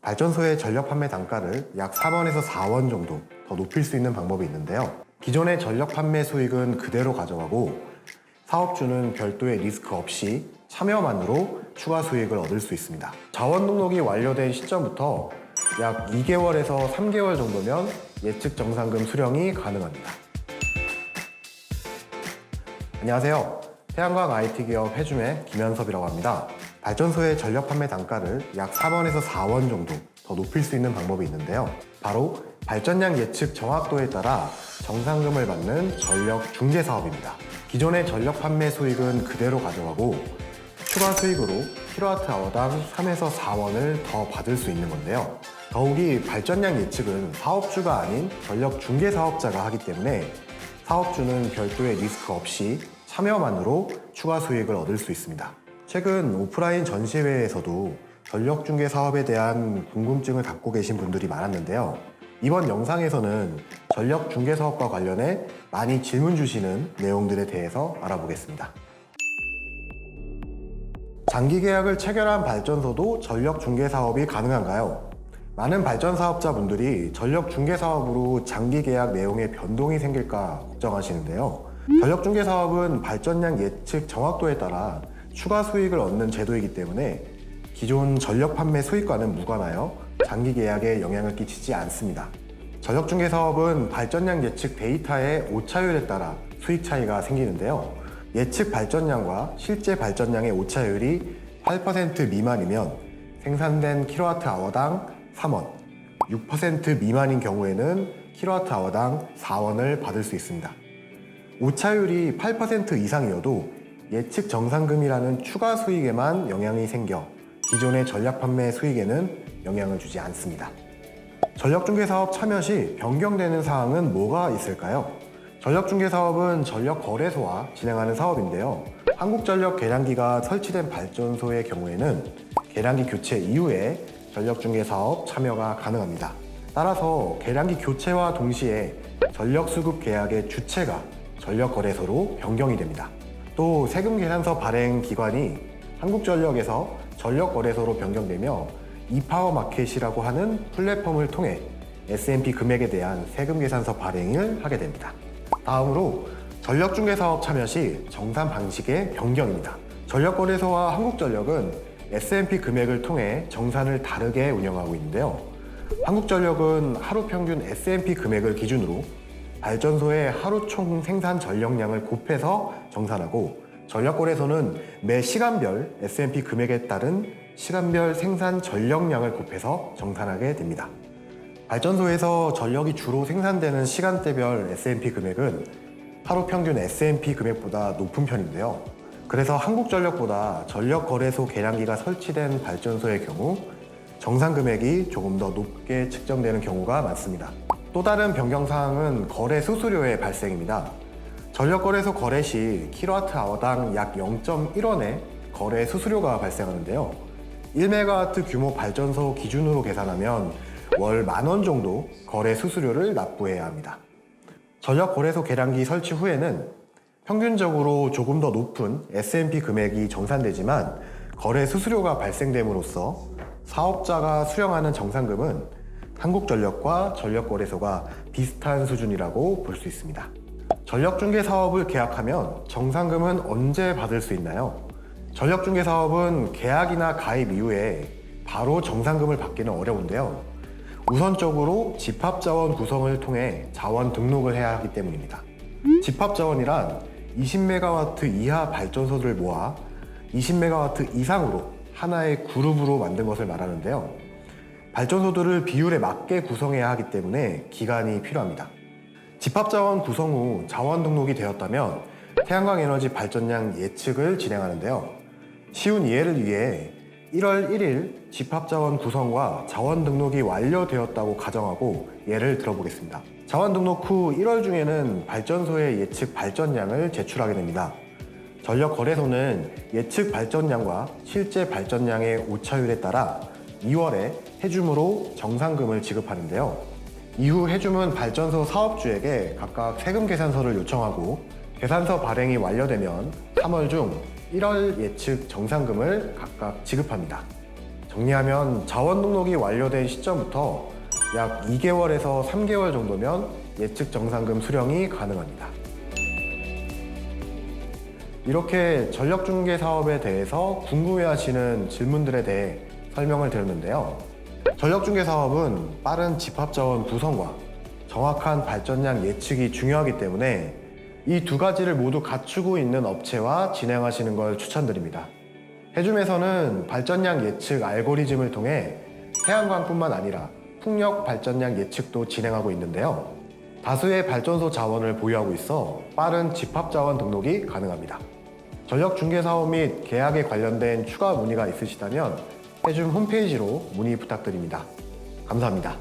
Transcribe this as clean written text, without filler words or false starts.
발전소의 전력 판매 단가를 약 3원에서 4원 정도 더 높일 수 있는 방법이 있는데요. 기존의 전력 판매 수익은 그대로 가져가고 사업주는 별도의 리스크 없이 참여만으로 추가 수익을 얻을 수 있습니다. 자원 등록이 완료된 시점부터 약 2개월에서 3개월 정도면 예측 정산금 수령이 가능합니다. 안녕하세요. 태양광 IT 기업 해줌의 김현섭이라고 합니다. 발전소의 전력 판매 단가를 약 3원에서 4원 정도 더 높일 수 있는 방법이 있는데요. 바로 발전량 예측 정확도에 따라 정산금을 받는 전력 중개 사업입니다. 기존의 전력 판매 수익은 그대로 가져가고 추가 수익으로 킬로와트아워당 3에서 4원을 더 받을 수 있는 건데요. 더욱이 발전량 예측은 사업주가 아닌 전력 중개 사업자가 하기 때문에 사업주는 별도의 리스크 없이 참여만으로 추가 수익을 얻을 수 있습니다. 최근 오프라인 전시회에서도 전력 중개 사업에 대한 궁금증을 갖고 계신 분들이 많았는데요. 이번 영상에서는 전력 중개 사업과 관련해 많이 질문 주시는 내용들에 대해서 알아보겠습니다. 장기 계약을 체결한 발전소도 전력 중개 사업이 가능한가요? 많은 발전 사업자분들이 전력 중개 사업으로 장기 계약 내용에 변동이 생길까 걱정하시는데요. 전력 중개 사업은 발전량 예측 정확도에 따라 추가 수익을 얻는 제도이기 때문에 기존 전력 판매 수익과는 무관하여 장기 계약에 영향을 끼치지 않습니다. 전력 중개 사업은 발전량 예측 데이터의 오차율에 따라 수익 차이가 생기는데요. 예측 발전량과 실제 발전량의 오차율이 8% 미만이면 생산된 킬로와트아워당 3원, 6% 미만인 경우에는 킬로와트아워당 4원을 받을 수 있습니다. 오차율이 8% 이상이어도 예측 정산금이라는 추가 수익에만 영향이 생겨 기존의 전력 판매 수익에는 영향을 주지 않습니다. 전력중개사업 참여 시 변경되는 사항은 뭐가 있을까요? 전력중개사업은 전력거래소와 진행하는 사업인데요. 한국전력 계량기가 설치된 발전소의 경우에는 계량기 교체 이후에 전력중개사업 참여가 가능합니다. 따라서 계량기 교체와 동시에 전력수급 계약의 주체가 전력거래소로 변경이 됩니다. 또 세금계산서 발행 기관이 한국전력에서 전력거래소로 변경되며 이파워마켓이라고 하는 플랫폼을 통해 S&P 금액에 대한 세금계산서 발행을 하게 됩니다. 다음으로 전력중개사업 참여 시 정산 방식의 변경입니다. 전력거래소와 한국전력은 S&P 금액을 통해 정산을 다르게 운영하고 있는데요. 한국전력은 하루 평균 S&P 금액을 기준으로 발전소의 하루 총 생산 전력량을 곱해서 정산하고 전력거래소는 매 시간별 S&P 금액에 따른 시간별 생산 전력량을 곱해서 정산하게 됩니다. 발전소에서 전력이 주로 생산되는 시간대별 S&P 금액은 하루 평균 S&P 금액보다 높은 편인데요. 그래서 한국전력보다 전력거래소 계량기가 설치된 발전소의 경우 정산 금액이 조금 더 높게 측정되는 경우가 많습니다. 또 다른 변경사항은 거래 수수료의 발생입니다. 전력거래소 거래 시 킬로와트아워당 약 0.1원의 거래 수수료가 발생하는데요. 1메가와트 규모 발전소 기준으로 계산하면 월 10,000원 정도 거래 수수료를 납부해야 합니다. 전력거래소 계량기 설치 후에는 평균적으로 조금 더 높은 S&P 금액이 정산되지만 거래 수수료가 발생됨으로써 사업자가 수령하는 정산금은 한국전력과 전력거래소가 비슷한 수준이라고 볼 수 있습니다. 전력중개 사업을 계약하면 정산금은 언제 받을 수 있나요? 전력중개 사업은 계약이나 가입 이후에 바로 정산금을 받기는 어려운데요. 우선적으로 집합자원 구성을 통해 자원 등록을 해야 하기 때문입니다. 집합자원이란 20메가와트 이하 발전소들을 모아 20메가와트 이상으로 하나의 그룹으로 만든 것을 말하는데요. 발전소들을 비율에 맞게 구성해야 하기 때문에 기간이 필요합니다. 집합자원 구성 후 자원 등록이 되었다면 태양광 에너지 발전량 예측을 진행하는데요. 쉬운 이해를 위해 1월 1일 집합자원 구성과 자원 등록이 완료되었다고 가정하고 예를 들어보겠습니다. 자원 등록 후 1월 중에는 발전소의 예측 발전량을 제출하게 됩니다. 전력거래소는 예측 발전량과 실제 발전량의 오차율에 따라 2월에 해줌으로 정산금을 지급하는데요. 이후 해줌은 발전소 사업주에게 각각 세금 계산서를 요청하고 계산서 발행이 완료되면 3월 중 1월 예측 정산금을 각각 지급합니다. 정리하면 자원 등록이 완료된 시점부터 약 2개월에서 3개월 정도면 예측 정산금 수령이 가능합니다. 이렇게 전력중개 사업에 대해서 궁금해하시는 질문들에 대해 설명을 드렸는데요. 전력중개 사업은 빠른 집합자원 구성과 정확한 발전량 예측이 중요하기 때문에 이 두 가지를 모두 갖추고 있는 업체와 진행하시는 걸 추천드립니다. 해줌에서는 발전량 예측 알고리즘을 통해 태양광뿐만 아니라 풍력 발전량 예측도 진행하고 있는데요. 다수의 발전소 자원을 보유하고 있어 빠른 집합자원 등록이 가능합니다. 전력중개사업 및 계약에 관련된 추가 문의가 있으시다면 해줌 홈페이지로 문의 부탁드립니다. 감사합니다.